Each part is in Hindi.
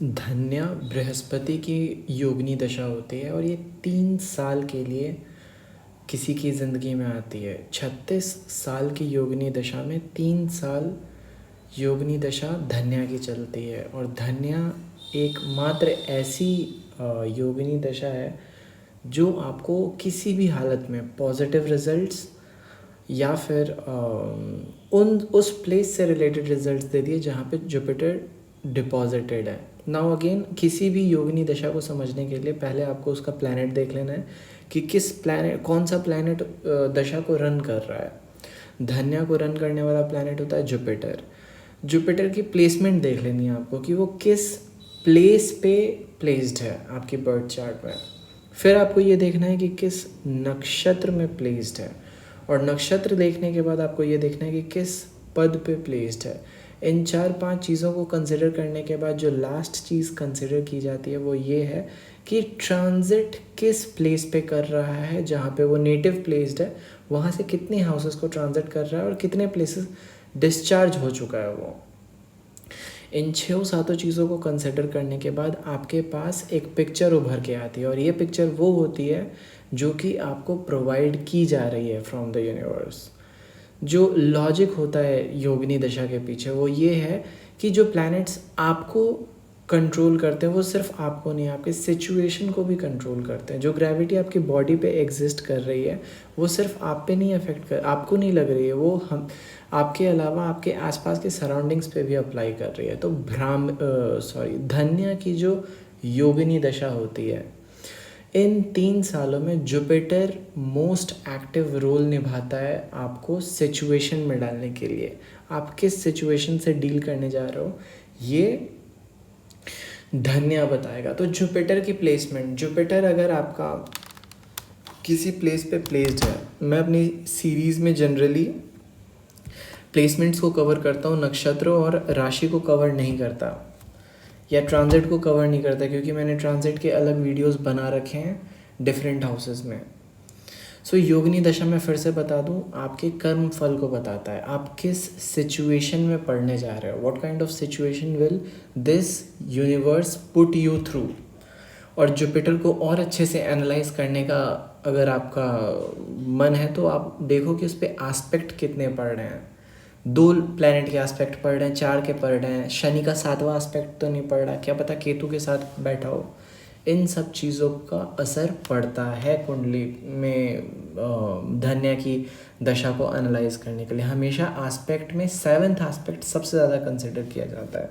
धन्य बृहस्पति की योगिनी दशा होती है और ये 3 साल के लिए किसी की ज़िंदगी में आती है। 36 साल की योगिनी दशा में 3 साल योगिनी दशा धन्या की चलती है और धन्या एकमात्र ऐसी योगिनी दशा है जो आपको किसी भी हालत में पॉजिटिव रिजल्ट्स या फिर उस प्लेस से रिलेटेड रिजल्ट्स दे दिए जहाँ पे जुपिटर डिपॉजिटेड है। नाउ अगेन किसी भी योगिनी दशा को समझने के लिए पहले आपको उसका प्लैनेट देख लेना है कि कौन सा प्लैनेट दशा को रन कर रहा है। धन्या को रन करने वाला प्लैनेट होता है जुपिटर। जुपिटर की प्लेसमेंट देख लेनी है आपको कि वो किस प्लेस पे प्लेस्ड है आपकी बर्थ चार्ट में। फिर आपको ये देखना है कि किस नक्षत्र में प्लेस्ड है और नक्षत्र देखने के बाद आपको ये देखना है कि किस पद पे प्लेस्ड है। इन 4-5 चीज़ों को कंसिडर करने के बाद जो लास्ट चीज़ कंसिडर की जाती है वो ये है कि ट्रांजिट किस प्लेस पे कर रहा है, जहाँ पे वो नेटिव प्लेस्ड है वहाँ से कितने हाउसेस को ट्रांजिट कर रहा है और कितने प्लेसेस डिस्चार्ज हो चुका है वो। इन 6-7 चीज़ों को कंसिडर करने के बाद आपके पास एक पिक्चर उभर के आती है और ये पिक्चर वो होती है जो कि आपको प्रोवाइड की जा रही है फ्रॉम द यूनिवर्स। जो लॉजिक होता है योगिनी दशा के पीछे वो ये है कि जो प्लैनेट्स आपको कंट्रोल करते हैं वो सिर्फ आपको नहीं, आपके सिचुएशन को भी कंट्रोल करते हैं। जो ग्रेविटी आपकी बॉडी पे एग्जिस्ट कर रही है वो सिर्फ आप पे नहीं आपको नहीं लग रही है, वो हम आपके अलावा आपके आसपास के सराउंडिंग्स पे भी अप्लाई कर रही है। तो धन्या की जो योगिनी दशा होती है इन 3 सालों में जुपिटर मोस्ट एक्टिव रोल निभाता है आपको सिचुएशन में डालने के लिए। आप किस सिचुएशन से डील करने जा रहे हो ये धन्या बताएगा। तो जुपिटर की प्लेसमेंट, जुपिटर अगर आपका किसी प्लेस पे प्लेस्ड है, मैं अपनी सीरीज़ में जनरली प्लेसमेंट्स को कवर करता हूँ, नक्षत्र और राशि को कवर नहीं करता या ट्रांजिट को कवर नहीं करता क्योंकि मैंने ट्रांजिट के अलग वीडियोस बना रखे हैं डिफरेंट हाउसेस में। सो योगिनी दशा में फिर से बता दूं आपके कर्म फल को बताता है, आप किस सिचुएशन में पढ़ने जा रहे हो, what kind of situation will this universe put you through. और जुपिटर को और अच्छे से एनालाइज करने का अगर आपका मन है तो आप देखो कि उस पर एस्पेक्ट कितने पढ़ रहे हैं। 2 प्लैनेट के एस्पेक्ट पढ़ रहे हैं, 4 के पढ़ रहे हैं, शनि का 7वां एस्पेक्ट तो नहीं पढ़ रहा, क्या पता केतु के साथ बैठा हो। इन सब चीज़ों का असर पड़ता है कुंडली में धन्या की दशा को एनालाइज करने के लिए। हमेशा एस्पेक्ट में 7th एस्पेक्ट सबसे ज़्यादा कंसिडर किया जाता है।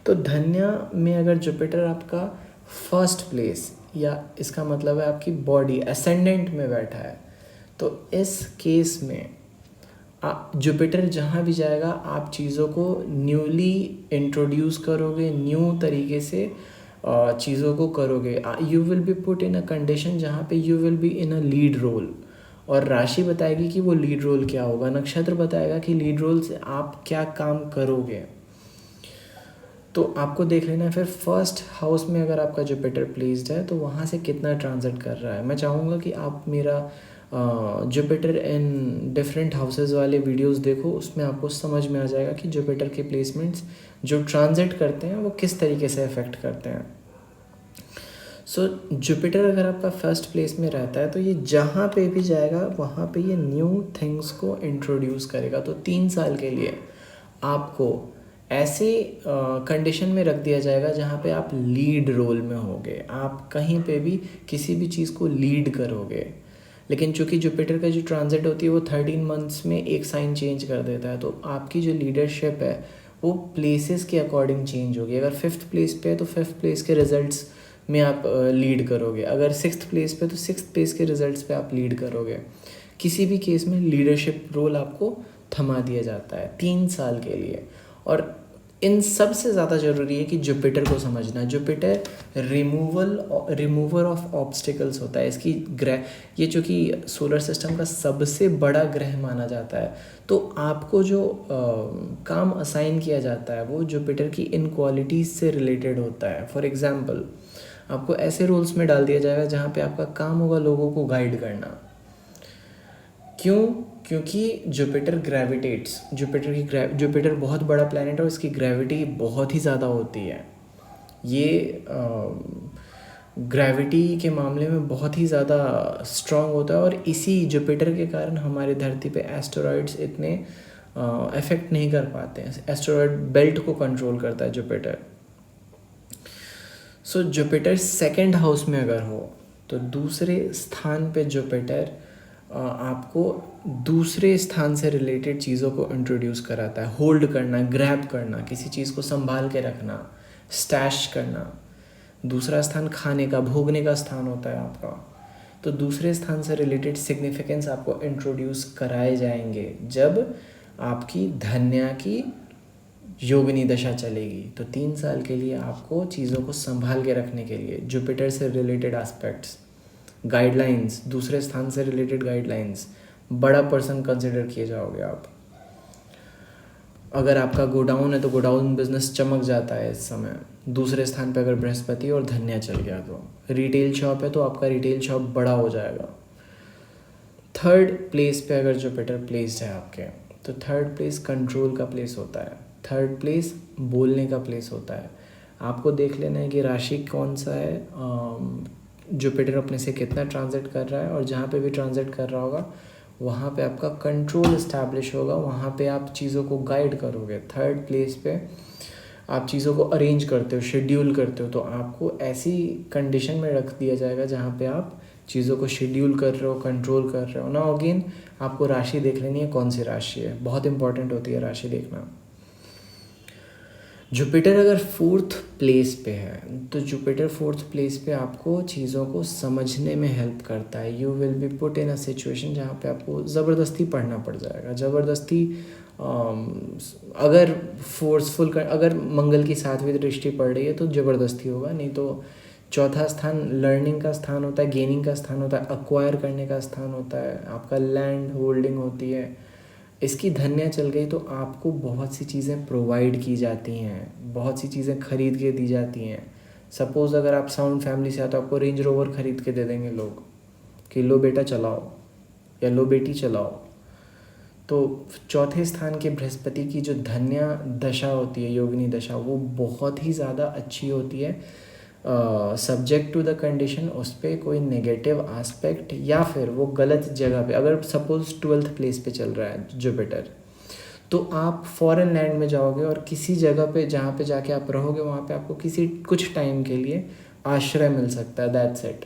तो धन्या में अगर जुपिटर आपका फर्स्ट प्लेस या इसका मतलब है आपकी बॉडी असेंडेंट में बैठा है तो इस केस में जुपिटर जहाँ भी जाएगा आप चीज़ों को न्यूली इंट्रोड्यूस करोगे, न्यू तरीके से चीज़ों को करोगे। You will be put in a condition जहाँ पे you will be in a lead role. और राशि बताएगी कि वो लीड रोल क्या होगा, नक्षत्र बताएगा कि लीड रोल से आप क्या काम करोगे। तो आपको देख लेना है फिर फर्स्ट हाउस में अगर आपका जुपिटर प्लेस्ड है तो वहाँ से कितना ट्रांजिट कर रहा है। मैं चाहूँगा कि आप मेरा जुपिटर इन डिफरेंट हाउसेस वाले वीडियोस देखो, उसमें आपको समझ में आ जाएगा कि जुपिटर के प्लेसमेंट्स जो ट्रांजिट करते हैं वो किस तरीके से अफेक्ट करते हैं। सो जुपिटर अगर आपका फर्स्ट प्लेस में रहता है तो ये जहाँ पे भी जाएगा वहाँ पे ये न्यू थिंग्स को इंट्रोड्यूस करेगा। तो 3 साल के लिए आपको ऐसे कंडीशन में रख दिया जाएगा जहाँ पे आप लीड रोल में होगे, आप कहीं पे भी किसी भी चीज़ को लीड करोगे। लेकिन चूंकि जुपिटर का जो ट्रांजिट होती है वो 13 मंथ्स में एक साइन चेंज कर देता है, तो आपकी जो लीडरशिप है वो प्लेसेस के अकॉर्डिंग चेंज होगी। अगर 5th प्लेस पे है तो 5th प्लेस के रिजल्ट्स में आप लीड करोगे, अगर 6th प्लेस पे तो 6th प्लेस के रिजल्ट्स पे आप लीड करोगे। किसी भी केस में लीडरशिप रोल आपको थमा दिया जाता है 3 साल के लिए। और इन सबसे ज़्यादा ज़रूरी है कि जुपिटर को समझना। जुपिटर रिमूवर ऑफ ऑब्स्टिकल्स होता है। इसकी ग्रह ये चूँकि सोलर सिस्टम का सबसे बड़ा ग्रह माना जाता है तो आपको जो काम असाइन किया जाता है वो जुपिटर की इन क्वालिटीज़ से रिलेटेड होता है। फॉर एग्जांपल आपको ऐसे रोल्स में डाल दिया जाएगा जहाँ पे आपका काम होगा लोगों को गाइड करना। क्यों? क्योंकि जुपिटर ग्रेविटेट्स, जुपिटर बहुत बड़ा प्लैनेट है और इसकी ग्रेविटी बहुत ही ज़्यादा होती है। ये ग्रेविटी के मामले में बहुत ही ज़्यादा स्ट्रांग होता है, और इसी जुपिटर के कारण हमारी धरती पे एस्टेरॉइड्स इतने अफेक्ट नहीं कर पाते हैं। एस्टेरॉइड बेल्ट को कंट्रोल करता है Jupiter. So Jupiter second house में अगर हो तो दूसरे स्थान पे जुपिटर आपको दूसरे स्थान से रिलेटेड चीज़ों को इंट्रोड्यूस कराता है। होल्ड करना, ग्रैब करना, किसी चीज़ को संभाल के रखना, स्टैश करना। दूसरा स्थान खाने का, भोगने का स्थान होता है आपका। तो दूसरे स्थान से रिलेटेड सिग्निफिकेंस आपको इंट्रोड्यूस कराए जाएंगे जब आपकी धन्या की योगिनी दशा चलेगी। तो 3 साल के लिए आपको चीज़ों को संभाल के रखने के लिए जुपिटर से रिलेटेड एस्पेक्ट्स, गाइडलाइंस, दूसरे स्थान से रिलेटेड गाइडलाइंस, बड़ा पर्सन कंसिडर किए जाओगे आप। अगर आपका गोडाउन है तो गोडाउन बिजनेस चमक जाता है इस समय। दूसरे स्थान पे अगर बृहस्पति और धन्या चल गया तो रिटेल शॉप है तो आपका रिटेल शॉप बड़ा हो जाएगा। थर्ड प्लेस पे अगर जुपिटर प्लेस्ड है आपके, तो थर्ड प्लेस कंट्रोल का प्लेस होता है। थर्ड प्लेस बोलने का प्लेस होता है। आपको देख लेना है कि राशि कौन सा है, जुपिटर अपने से कितना ट्रांजिट कर रहा है, और जहाँ पे भी ट्रांजिट कर रहा होगा वहाँ पे आपका कंट्रोल इस्टेब्लिश होगा, वहाँ पे आप चीज़ों को गाइड करोगे। थर्ड प्लेस पे आप चीज़ों को अरेंज करते हो, शेड्यूल करते हो, तो आपको ऐसी कंडीशन में रख दिया जाएगा जहाँ पे आप चीज़ों को शेड्यूल कर रहे हो, कंट्रोल कर रहे हो ना। अगेन आपको राशि देख लेनी है, कौन सी राशि है, बहुत इंपॉर्टेंट होती है राशि देखना। जुपिटर अगर फोर्थ प्लेस पे है तो जुपिटर फोर्थ प्लेस पे आपको चीज़ों को समझने में हेल्प करता है। You will be put in a situation जहाँ पे आपको ज़बरदस्ती पढ़ना पड़ जाएगा। ज़बरदस्ती अगर फोर्सफुल अगर मंगल की 7वीं दृष्टि पड़ रही है तो ज़बरदस्ती होगा, नहीं तो चौथा स्थान लर्निंग का स्थान होता है, गेनिंग का स्थान होता है, अक्वायर करने का स्थान होता है, आपका लैंड होल्डिंग होती है। इसकी धन्या चल गई तो आपको बहुत सी चीज़ें प्रोवाइड की जाती हैं, बहुत सी चीज़ें खरीद के दी जाती हैं। सपोज़ अगर आप साउंड फैमिली से आते हो, आपको रेंज रोवर खरीद के दे देंगे लोग कि लो बेटा चलाओ या लो बेटी चलाओ। तो चौथे स्थान के बृहस्पति की जो धन्या दशा होती है, योगिनी दशा, वो बहुत ही ज़्यादा अच्छी होती है। सब्जेक्ट टू द कंडीशन उस पर कोई नेगेटिव एस्पेक्ट या फिर वो गलत जगह पे, अगर सपोज 12th प्लेस पे चल रहा है जुपिटर, तो आप फॉरेन लैंड में जाओगे और किसी जगह पे जहाँ पे जाके आप रहोगे वहाँ पे आपको किसी कुछ टाइम के लिए आश्रय मिल सकता है, दैट्स इट।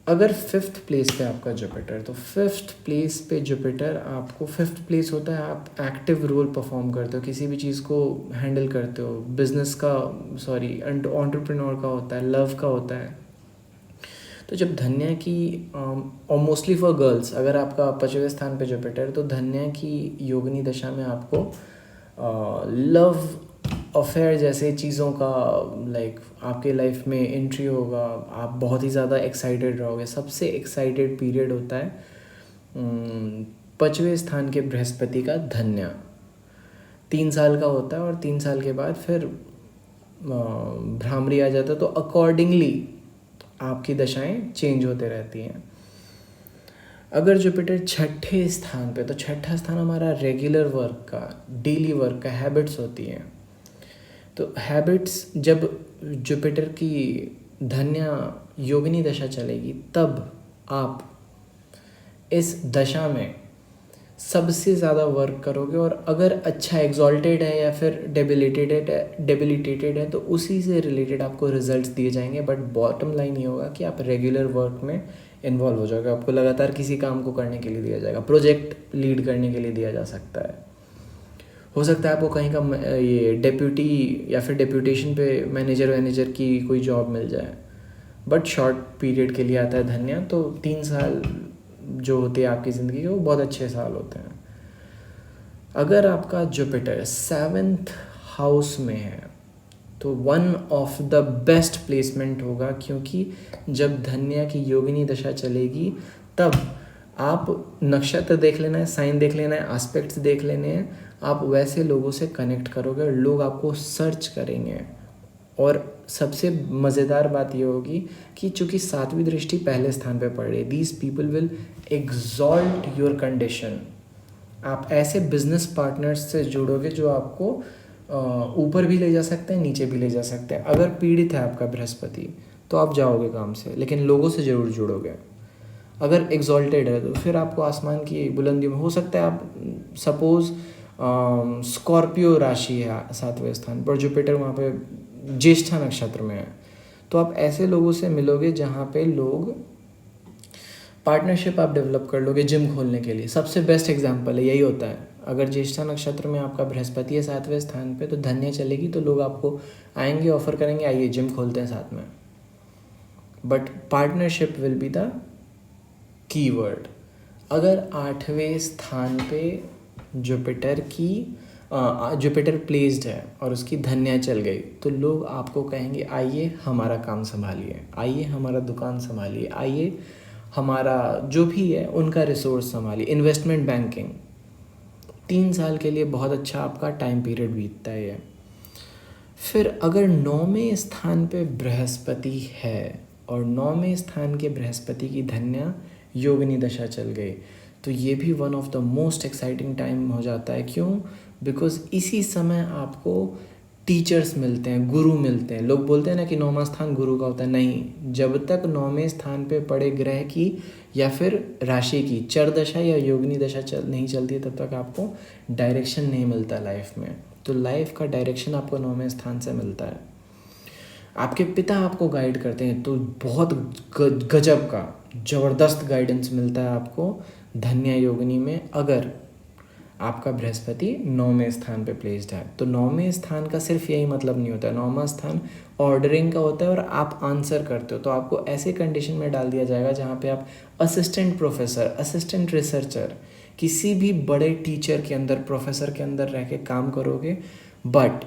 अगर 5th प्लेस पे आपका जुपिटर, तो 5th प्लेस पे जुपिटर आपको 5th प्लेस होता है, आप एक्टिव रोल परफॉर्म करते हो, किसी भी चीज़ को हैंडल करते हो, बिजनेस का, सॉरी एंटरप्रेन्योर का होता है, लव का होता है। तो जब धन्या की और मोस्टली फॉर गर्ल्स, अगर आपका 5वें स्थान पे जुपिटर, तो धन्या की योगिनी दशा में आपको लव अफेयर जैसे चीज़ों का लाइक आपके लाइफ में एंट्री होगा। आप बहुत ही ज़्यादा एक्साइटेड रहोगे। सबसे एक्साइटेड पीरियड होता है 5वें स्थान के बृहस्पति का धन्या। 3 साल का होता है और 3 साल के बाद फिर भ्रामरी आ जाता है। तो अकॉर्डिंगली आपकी दशाएं चेंज होते रहती हैं। अगर जुपिटर 6ठे स्थान पे, तो 6ठा स्थान हमारा रेगुलर वर्क का, डेली वर्क का, हैबिट्स होती हैं। तो हैबिट्स जब जुपिटर की धन्या योगिनी दशा चलेगी तब आप इस दशा में सबसे ज़्यादा वर्क करोगे, और अगर अच्छा एग्जॉल्टेड है या फिर डेबिलिटेटेड है तो उसी से रिलेटेड आपको रिजल्ट्स दिए जाएंगे। बट बॉटम लाइन ये होगा कि आप रेगुलर वर्क में इन्वॉल्व हो जाओगे। आपको लगातार किसी काम को करने के लिए दिया जाएगा, प्रोजेक्ट लीड करने के लिए दिया जा सकता है। हो सकता है आपको कहीं का ये डेप्यूटी या फिर डेप्यूटेशन पे मैनेजर की कोई जॉब मिल जाए, बट शॉर्ट पीरियड के लिए आता है धन्या। तो 3 साल जो होते हैं आपकी ज़िंदगी के, वो बहुत अच्छे साल होते हैं। अगर आपका जुपिटर 7th हाउस में है तो one of the best placement होगा, क्योंकि जब धन्या की योगिनी दशा चलेगी तब आप नक्षत्र देख लेना है, साइन देख लेना है, एस्पेक्ट्स देख लेने हैं, आप वैसे लोगों से कनेक्ट करोगे और लोग आपको सर्च करेंगे। और सबसे मज़ेदार बात ये होगी कि चूँकि 7वीं दृष्टि पहले स्थान पे पड़ रही है, these people will exalt your condition. आप ऐसे बिजनेस पार्टनर्स से जुड़ोगे जो आपको ऊपर भी ले जा सकते हैं, नीचे भी ले जा सकते हैं। अगर पीड़ित है आपका बृहस्पति तो आप जाओगे काम से, लेकिन लोगों से ज़रूर जुड़ोगे। अगर एग्जॉल्टेड है तो फिर आपको आसमान की बुलंदियों में, हो सकता है आप सपोज़ स्कॉर्पियो राशि है 7वें स्थान पर, जुपिटर वहाँ पे ज्येष्ठा नक्षत्र में है, तो आप ऐसे लोगों से मिलोगे जहाँ पे लोग पार्टनरशिप आप डेवलप कर लोगे जिम खोलने के लिए। सबसे बेस्ट एग्जांपल है, यही होता है। अगर ज्येष्ठा नक्षत्र में आपका बृहस्पति है 7वें स्थान पे, तो धन्य चलेगी तो लोग आपको आएंगे, ऑफर करेंगे, आइए जिम खोलते हैं साथ में। But partnership will be the keyword. अगर 8वें स्थान पे जुपिटर प्लेस्ड है और उसकी धन्या चल गई, तो लोग आपको कहेंगे आइए हमारा काम संभालिए, आइए हमारा दुकान संभालिए, आइए हमारा जो भी है उनका रिसोर्स संभालिए। इन्वेस्टमेंट बैंकिंग 3 साल के लिए बहुत अच्छा आपका टाइम पीरियड बीतता है। फिर अगर 9वें स्थान पे बृहस्पति है और 9वें स्थान के बृहस्पति की धन्या योगिनी दशा चल गई, तो ये भी one of the most exciting time हो जाता है। क्यों? बिकॉज इसी समय आपको टीचर्स मिलते हैं, गुरु मिलते हैं। लोग बोलते हैं ना कि 9वां स्थान गुरु का होता है, नहीं। जब तक 9वें स्थान पे पड़े ग्रह की या फिर राशि की चर दशा या योगिनी दशा नहीं चलती है, तब तक आपको डायरेक्शन नहीं मिलता लाइफ में। तो लाइफ का डायरेक्शन आपको 9वें स्थान से मिलता है। आपके पिता आपको गाइड करते हैं, तो बहुत गजब का ज़बरदस्त गाइडेंस मिलता है आपको धन्या योगिनी में, अगर आपका बृहस्पति 9वें स्थान पे प्लेस्ड है। तो 9वें स्थान का सिर्फ यही मतलब नहीं होता है, 9वां स्थान ऑर्डरिंग का होता है और आप आंसर करते हो। तो आपको ऐसे कंडीशन में डाल दिया जाएगा जहाँ पे आप असिस्टेंट प्रोफेसर, असिस्टेंट रिसर्चर, किसी भी बड़े टीचर के अंदर, प्रोफेसर के अंदर रह के काम करोगे। बट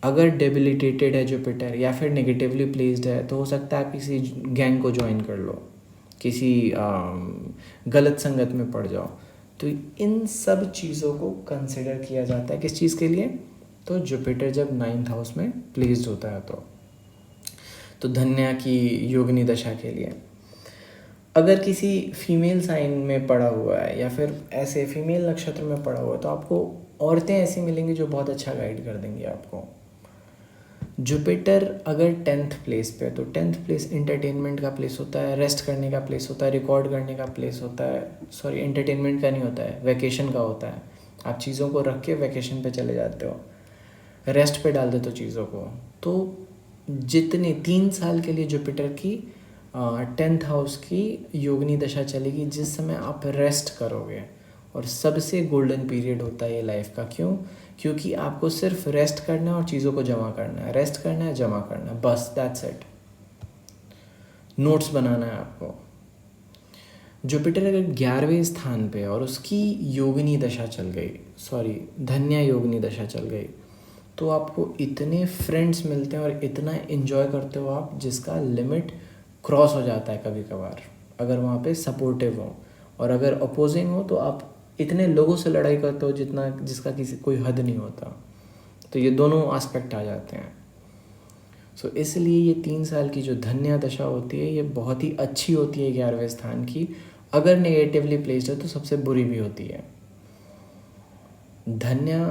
अगर डेबिलिटेटेड है जुपिटर या फिर नेगेटिवली प्लेस्ड है, तो हो सकता है आप किसी गैंग को ज्वाइन कर लो, किसी गलत संगत में पड़ जाओ। तो इन सब चीज़ों को कंसिडर किया जाता है किस चीज़ के लिए? तो जुपिटर जब 9th हाउस में प्लेस्ड होता है तो धन्या की योगिनी दशा के लिए। अगर किसी फीमेल साइन में पड़ा हुआ है या फिर ऐसे फीमेल नक्षत्र में पड़ा हुआ है, तो आपको औरतें ऐसी मिलेंगी जो बहुत अच्छा गाइड कर देंगी आपको। जुपिटर अगर 10th प्लेस पे है, तो 10th प्लेस एंटरटेनमेंट का प्लेस होता है, रेस्ट करने का प्लेस होता है, रिकॉर्ड करने का प्लेस होता है। सॉरी, एंटरटेनमेंट का नहीं होता है, वैकेशन का होता है। आप चीज़ों को रख के वैकेशन पे चले जाते हो, रेस्ट पे डाल देते हो चीज़ों को। तो जितने 3 साल के लिए जुपिटर की 10th हाउस की योगिनी दशा चलेगी, जिस समय आप रेस्ट करोगे। और सबसे गोल्डन पीरियड होता है ये लाइफ का। क्यों? क्योंकि आपको सिर्फ रेस्ट करना है और चीज़ों को जमा करना है, रेस्ट करना है, जमा करना है, बस दैट्स इट। नोट्स बनाना है आपको। जुपिटर अगर 11वें स्थान पे और उसकी योगिनी दशा चल गई, सॉरी धन्या योगिनी दशा चल गई, तो आपको इतने फ्रेंड्स मिलते हैं और इतना एंजॉय करते हो आप, जिसका लिमिट क्रॉस हो जाता है कभी कभार, अगर वहाँ पे सपोर्टिव हो। और अगर अपोजिंग हो तो आप इतने लोगों से लड़ाई करते हो जिसका किसी कोई हद नहीं होता। तो ये दोनों एस्पेक्ट आ जाते हैं। सो इसलिए ये 3 साल की जो धन्या दशा होती है, ये बहुत ही अच्छी होती है 11वें स्थान की। अगर नेगेटिवली प्लेस्ड है तो सबसे बुरी भी होती है। धन्या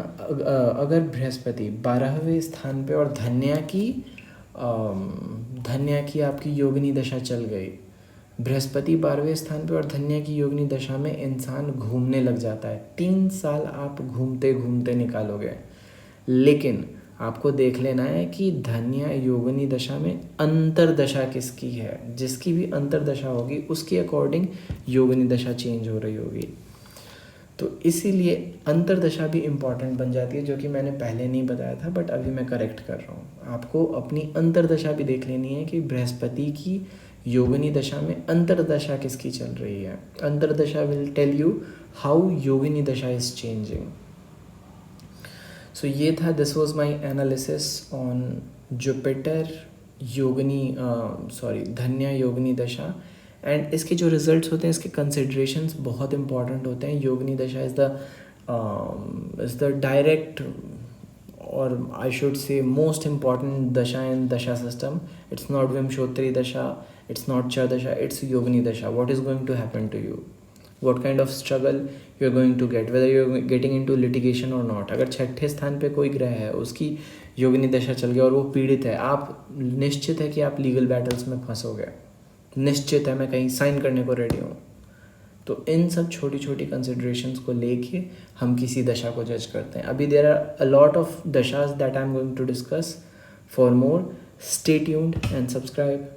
अगर बृहस्पति 12वें स्थान पे और धन्या की आपकी योगिनी दशा चल गई, बृहस्पति 12वें स्थान पे और धन्या की योगिनी दशा में इंसान घूमने लग जाता है। 3 साल आप घूमते घूमते निकालोगे। लेकिन आपको देख लेना है कि धन्या योगिनी दशा में अंतरदशा किसकी है। जिसकी भी अंतरदशा होगी उसके अकॉर्डिंग योगिनी दशा चेंज हो रही होगी। तो इसीलिए अंतरदशा भी इम्पॉर्टेंट बन जाती है, जो कि मैंने पहले नहीं बताया था, बट अभी मैं करेक्ट कर रहा हूँ। आपको अपनी अंतरदशा भी देख लेनी है कि बृहस्पति की योगिनी दशा में अंतरदशा किसकी चल रही है। अंतरदशा विल टेल यू हाउ योगिनी दशा इज चेंजिंग। सो ये था, this was my analysis on Jupiter धन्या योगिनी दशा। एंड इसके जो रिजल्ट्स होते हैं, इसके कंसिडरेशंस बहुत इंपॉर्टेंट होते हैं। योगिनी दशा इज़ द डायरेक्ट और I should say most important दशा इन दशा system. It's not Vimshottari dasha, it's not Cha dasha, it's Yogini dasha. What is going to happen to you? what kind of struggle you're going to get, whether you're getting into litigation or not. अगर छठे स्थान पे कोई ग्रह है, उसकी योगिनी दशा चल गया और वो पीड़ित है, आप निश्चित है कि आप लीगल बैटल्स में फंसोगे, निश्चित है, मैं कहीं साइन करने को रेडी हूँ। तो इन सब छोटी छोटी कंसिडरेशंस को लेके हम किसी दशा को जज करते हैं। अभी there are a lot of dashes that I am going to discuss. For more, stay tuned and subscribe.